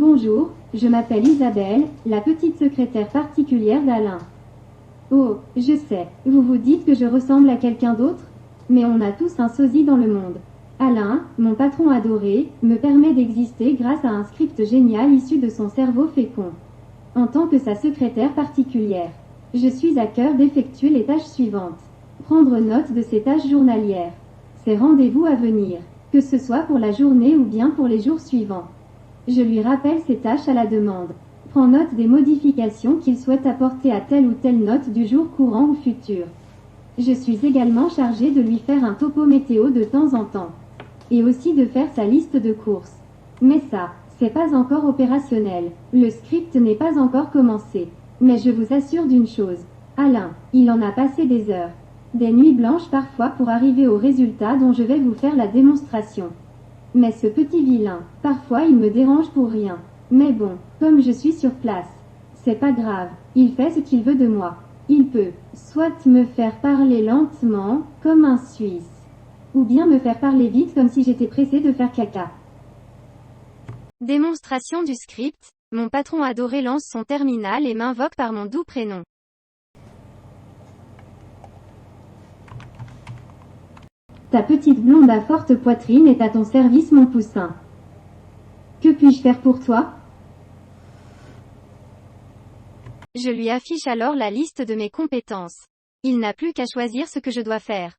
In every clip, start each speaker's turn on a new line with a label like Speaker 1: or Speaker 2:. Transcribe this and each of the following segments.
Speaker 1: Bonjour, je m'appelle Isabelle, la petite secrétaire particulière d'Alain. Oh, je sais, vous vous dites que je ressemble à quelqu'un d'autre? Mais on a tous un sosie dans le monde. Alain, mon patron adoré, me permet d'exister grâce à un script génial issu de son cerveau fécond. En tant que sa secrétaire particulière, je suis à cœur d'effectuer les tâches suivantes. Prendre note de ses tâches journalières. Ses rendez-vous à venir, que ce soit pour la journée ou bien pour les jours suivants. Je lui rappelle ses tâches à la demande. Prends note des modifications qu'il souhaite apporter à telle ou telle note du jour courant ou futur. Je suis également chargée de lui faire un topo météo de temps en temps. Et aussi de faire sa liste de courses. Mais ça, c'est pas encore opérationnel. Le script n'est pas encore commencé. Mais je vous assure d'une chose. Alain, il en a passé des heures. Des nuits blanches parfois pour arriver au résultat dont je vais vous faire la démonstration. Mais ce petit vilain, parfois il me dérange pour rien. Mais bon, comme je suis sur place, c'est pas grave, il fait ce qu'il veut de moi. Il peut, soit me faire parler lentement, comme un Suisse, ou bien me faire parler vite comme si j'étais pressée de faire caca.
Speaker 2: Démonstration du script, mon patron adoré lance son terminal et m'invoque par mon doux prénom.
Speaker 1: Ta petite blonde à forte poitrine est à ton service, mon poussin. Que puis-je faire pour toi?
Speaker 2: Je lui affiche alors la liste de mes compétences. Il n'a plus qu'à choisir ce que je dois faire.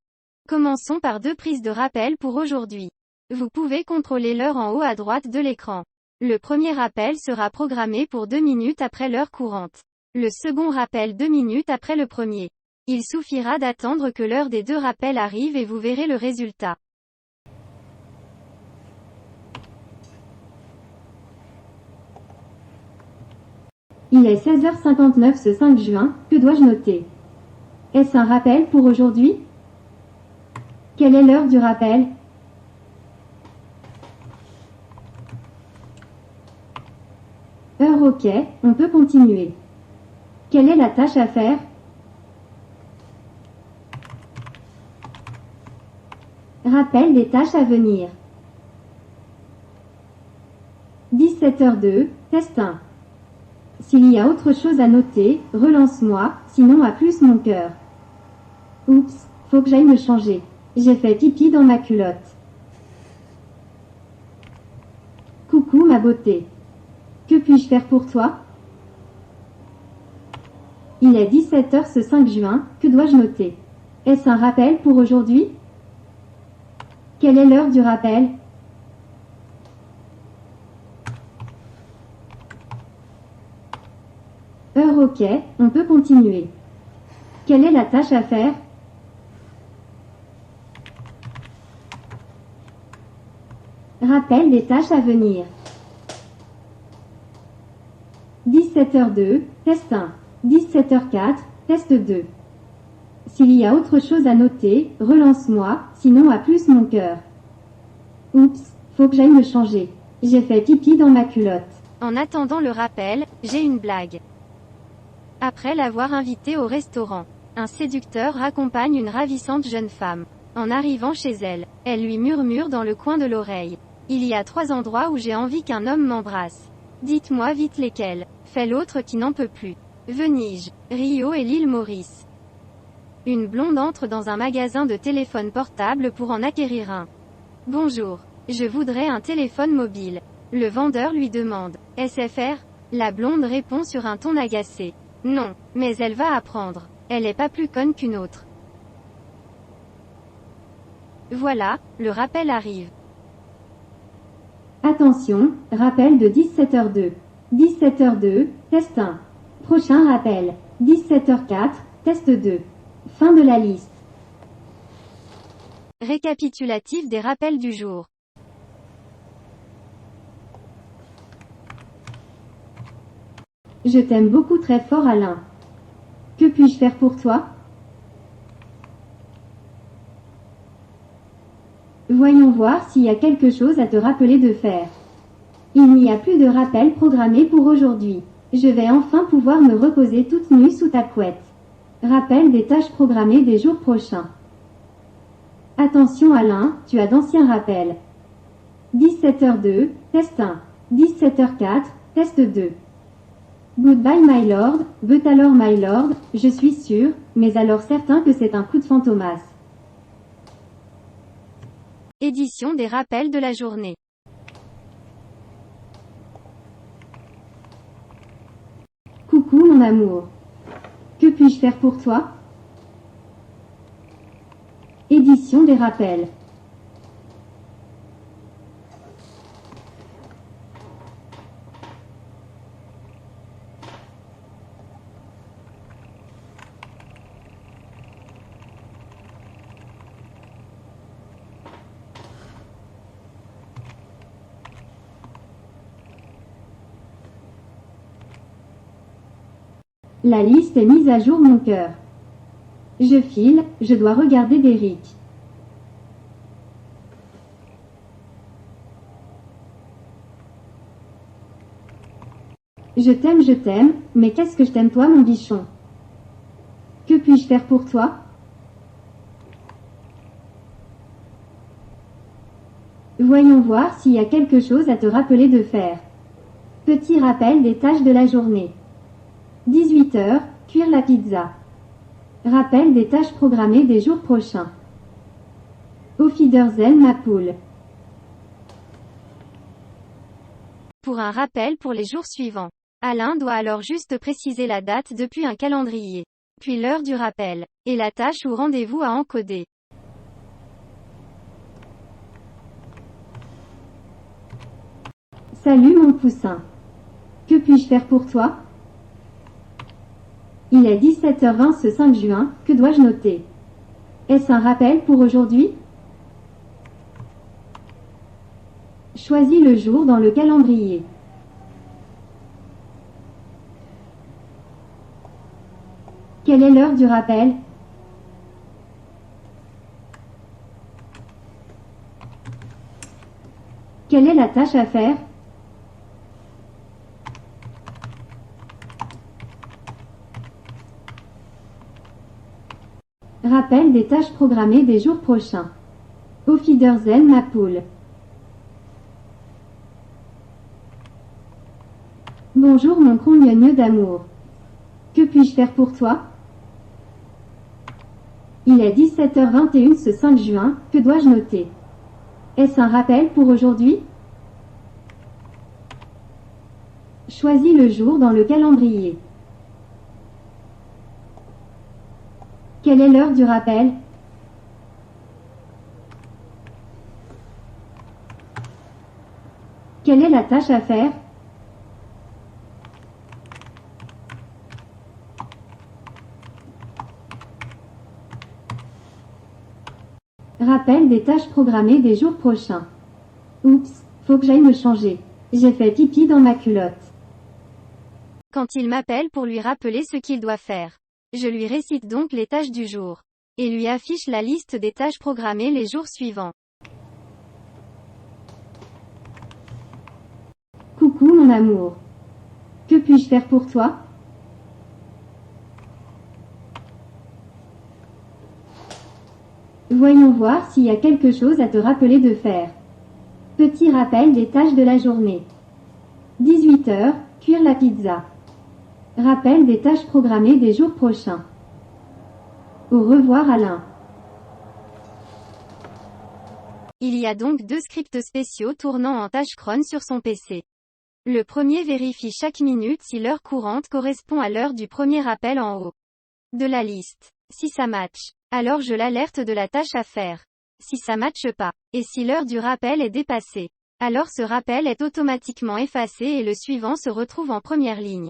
Speaker 2: Commençons par 2 prises de rappel pour aujourd'hui. Vous pouvez contrôler l'heure en haut à droite de l'écran. Le premier rappel sera programmé pour 2 minutes après l'heure courante. Le second rappel 2 minutes après le premier. Il suffira d'attendre que l'heure des 2 rappels arrive et vous verrez le résultat.
Speaker 1: Il est 16h59 ce 5 juin, que dois-je noter? Est-ce un rappel pour aujourd'hui? Quelle est l'heure du rappel? Heure OK, on peut continuer. Quelle est la tâche à faire? Rappel des tâches à venir. 17h02, test 1. S'il y a autre chose à noter, relance-moi, sinon à plus mon cœur. Oups, faut que j'aille me changer. J'ai fait pipi dans ma culotte. Coucou ma beauté. Que puis-je faire pour toi? Il est 17h ce 5 juin, que dois-je noter? Est-ce un rappel pour aujourd'hui? Quelle est l'heure du rappel? Heure OK, on peut continuer. Quelle est la tâche à faire? Rappel des tâches à venir. 17h02, test 1. 17h04, test 2. S'il y a autre chose à noter, relance-moi, sinon à plus mon cœur. Oups, faut que j'aille me changer. J'ai fait pipi dans ma culotte.
Speaker 2: En attendant le rappel, j'ai une blague. Après l'avoir invitée au restaurant, un séducteur raccompagne une ravissante jeune femme. En arrivant chez elle, elle lui murmure dans le coin de l'oreille. Il y a 3 endroits où j'ai envie qu'un homme m'embrasse. Dites-moi vite lesquels, fait l'autre qui n'en peut plus. Venise, Rio et l'île Maurice. Une blonde entre dans un magasin de téléphones portables pour en acquérir un. Bonjour, je voudrais un téléphone mobile. Le vendeur lui demande, SFR? La blonde répond sur un ton agacé. Non, mais elle va apprendre. Elle est pas plus conne qu'une autre. Voilà, le rappel arrive.
Speaker 1: Attention, rappel de 17h02. 17h02, test 1. Prochain rappel. 17h04, test 2. Fin de la liste.
Speaker 2: Récapitulatif des rappels du jour.
Speaker 1: Je t'aime beaucoup très fort Alain. Que puis-je faire pour toi? Voyons voir s'il y a quelque chose à te rappeler de faire. Il n'y a plus de rappel programmé pour aujourd'hui. Je vais enfin pouvoir me reposer toute nue sous ta couette. Rappel des tâches programmées des jours prochains. Attention Alain, tu as d'anciens rappels. 17h02, test 1. 17h04, test 2. Goodbye my lord, but alors my lord, je suis sûr, mais alors certain que c'est un coup de fantomas.
Speaker 2: Édition des rappels de la journée.
Speaker 1: Coucou mon amour. Que puis-je faire pour toi? Édition des rappels. La liste est mise à jour mon cœur. Je file, je dois regarder Derrick. Je t'aime, mais qu'est-ce que je t'aime toi mon bichon? Que puis-je faire pour toi? Voyons voir s'il y a quelque chose à te rappeler de faire. Petit rappel des tâches de la journée. 18h, cuire la pizza. Rappel des tâches programmées des jours prochains. Auf Wiedersehen ma poule.
Speaker 2: Pour un rappel pour les jours suivants. Alain doit alors juste préciser la date depuis un calendrier. Puis l'heure du rappel. Et la tâche ou rendez-vous à encoder.
Speaker 1: Salut mon poussin. Que puis-je faire pour toi? Il est 17h20 ce 5 juin, que dois-je noter? Est-ce un rappel pour aujourd'hui? Choisis le jour dans le calendrier. Quelle est l'heure du rappel? Quelle est la tâche à faire? Rappel des tâches programmées des jours prochains. Auf Wiedersehen ma poule. Bonjour mon compagneux d'amour. Que puis-je faire pour toi? Il est 17h21 ce 5 juin, que dois-je noter? Est-ce un rappel pour aujourd'hui? Choisis le jour dans le calendrier. Quelle est l'heure du rappel? Quelle est la tâche à faire? Rappel des tâches programmées des jours prochains. Oups, faut que j'aille me changer. J'ai fait pipi dans ma culotte.
Speaker 2: Quand il m'appelle pour lui rappeler ce qu'il doit faire. Je lui récite donc les tâches du jour. Et lui affiche la liste des tâches programmées les jours suivants.
Speaker 1: Coucou mon amour. Que puis-je faire pour toi? Voyons voir s'il y a quelque chose à te rappeler de faire. Petit rappel des tâches de la journée. 18h, cuire la pizza. Rappel des tâches programmées des jours prochains. Au revoir Alain.
Speaker 2: Il y a donc deux scripts spéciaux tournant en tâche cron sur son PC. Le premier vérifie chaque minute si l'heure courante correspond à l'heure du premier rappel en haut de la liste. Si ça match, alors je l'alerte de la tâche à faire. Si ça matche pas, et si l'heure du rappel est dépassée, alors ce rappel est automatiquement effacé et le suivant se retrouve en première ligne.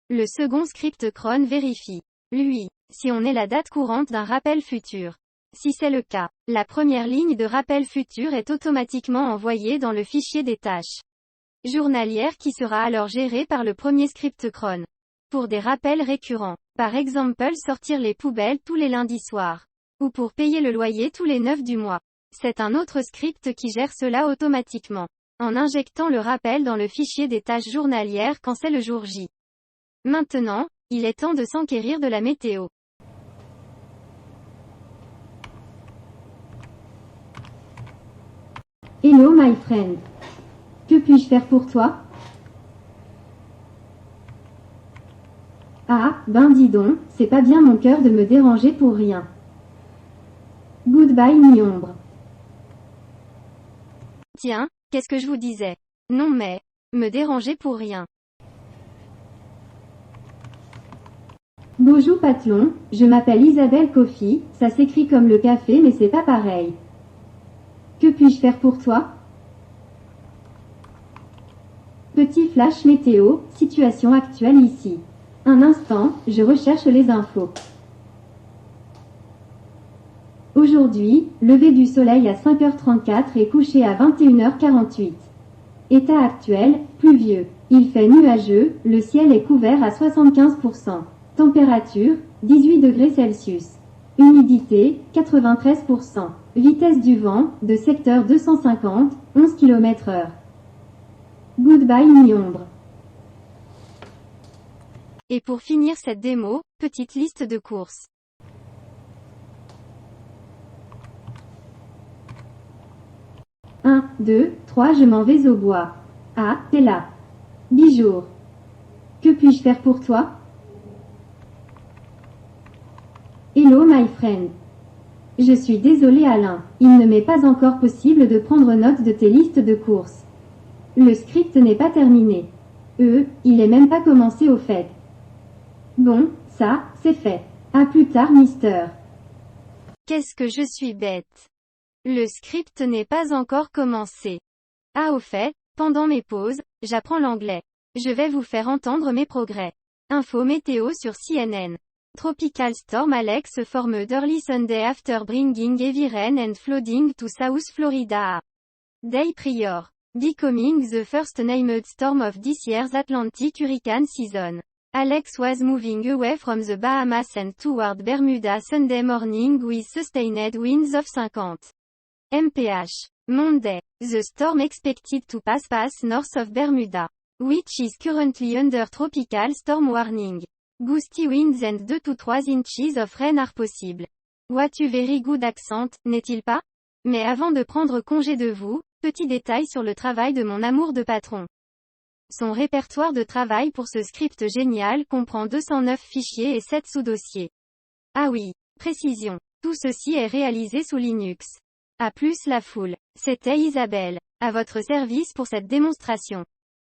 Speaker 2: Le second script cron vérifie, lui, si on est la date courante d'un rappel futur. Si c'est le cas, la première ligne de rappel futur est automatiquement envoyée dans le fichier des tâches journalières qui sera alors géré par le premier script cron. Pour des rappels récurrents, par exemple sortir les poubelles tous les lundis soirs, ou pour payer le loyer tous les 9 du mois. C'est un autre script qui gère cela automatiquement, en injectant le rappel dans le fichier des tâches journalières quand c'est le jour J. Maintenant, il est temps de s'enquérir de la météo.
Speaker 1: Hello my friend. Que puis-je puis-je faire pour toi? Ah, ben dis donc, c'est pas bien mon cœur de me déranger pour rien. Goodbye mi-ombre.
Speaker 2: Tiens, qu'est-ce que je vous disais? Non mais, me déranger pour rien.
Speaker 1: Bonjour Patelon, je m'appelle Isabelle Coffey, ça s'écrit comme le café mais c'est pas pareil. Que puis-je faire pour toi? Petit flash météo, situation actuelle ici. Un instant, je recherche les infos. Aujourd'hui, lever du soleil à 5h34 et coucher à 21h48. État actuel, pluvieux. Il fait nuageux, le ciel est couvert à 75%. Température, 18 degrés Celsius. Humidité, 93%. Vitesse du vent, de secteur 250, 11 km/h. Goodbye mi-ombre.
Speaker 2: Et pour finir cette démo, petite liste de courses.
Speaker 1: 1, 2, 3 je m'en vais au bois. Ah, t'es là. Bijour. Que puis-je faire pour toi? Hello my friend. Je suis désolé Alain, il ne m'est pas encore possible de prendre note de tes listes de courses. Le script n'est pas terminé. Il est même pas commencé au fait. Bon, ça, c'est fait. À plus tard mister.
Speaker 2: Qu'est-ce que je suis bête. Le script n'est pas encore commencé. Ah au fait, pendant mes pauses, j'apprends l'anglais. Je vais vous faire entendre mes progrès. Info météo sur CNN. Tropical storm Alex formed early Sunday after bringing heavy rain and flooding to South Florida. Day prior. Becoming the first named storm of this year's Atlantic hurricane season. Alex was moving away from the Bahamas and toward Bermuda Sunday morning with sustained winds of 50 mph. Monday. The storm expected to pass north of Bermuda, which is currently under tropical storm warning. Gusty winds and 2 to 3 inches of rain are possible. What a very good accent, n'est-il pas? Mais avant de prendre congé de vous, petit détail sur le travail de mon amour de patron. Son répertoire de travail pour ce script génial comprend 209 fichiers et 7 sous-dossiers. Ah oui, précision. Tout ceci est réalisé sous Linux. À plus la foule. C'était Isabelle. À votre service pour cette démonstration.